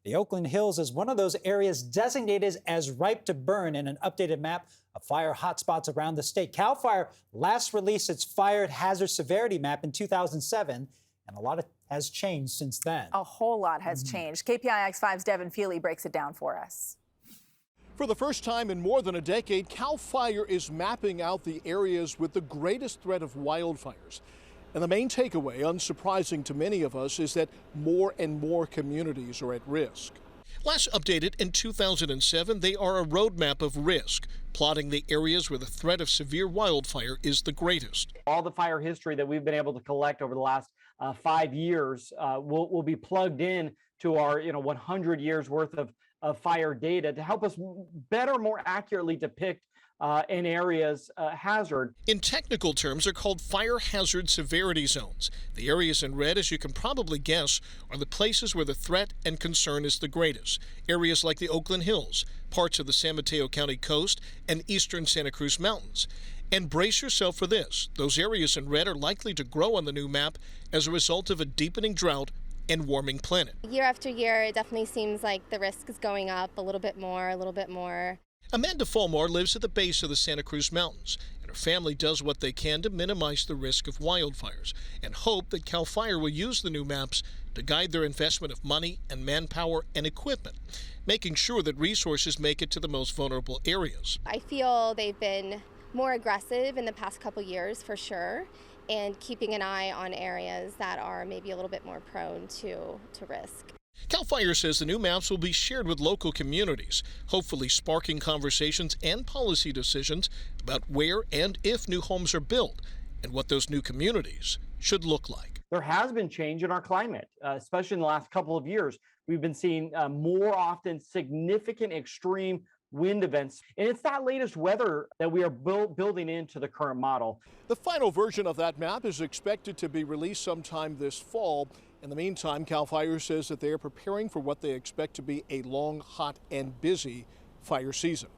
The Oakland Hills is one of those areas designated as ripe to burn in an updated map of fire hotspots around the state. CAL FIRE last released its fire hazard severity map in 2007, and a lot has changed since then. A whole lot has changed. KPIX 5's Devin Fehely breaks it down for us. For the first time in more than a decade, CAL FIRE is mapping out the areas with the greatest threat of wildfires. And the main takeaway, unsurprising to many of us, is that more and more communities are at risk. Last updated in 2007, they are a roadmap of risk, plotting the areas where the threat of severe wildfire is the greatest. All the fire history that we've been able to collect over the last 5 years will be plugged in to our 100 years worth of fire data to help us better, more accurately depict an area's hazard. In technical terms, they're called fire hazard severity zones. The areas in red, as you can probably guess, are the places where the threat and concern is the greatest. Areas like the Oakland Hills, parts of the San Mateo County coast, and eastern Santa Cruz Mountains. And brace yourself for this. Those areas in red are likely to grow on the new map as a result of a deepening drought and warming planet. Year after year, it definitely seems like the risk is going up a little bit more. Amanda Fulmar lives at the base of the Santa Cruz Mountains, and her family does what they can to minimize the risk of wildfires and hope that CAL FIRE will use the new maps to guide their investment of money and manpower and equipment, making sure that resources make it to the most vulnerable areas. I feel they've been more aggressive in the past couple years for sure, and keeping an eye on areas that are maybe a little bit more prone to risk. CAL FIRE says the new maps will be shared with local communities, hopefully sparking conversations and policy decisions about where and if new homes are built and what those new communities should look like. There has been change in our climate, especially in the last couple of years. We've been seeing more often significant extreme wind events, and it's that latest weather that we are building into the current model. The final version of that map is expected to be released sometime this fall. In the meantime, CAL FIRE says that they are preparing for what they expect to be a long, hot, and busy fire season.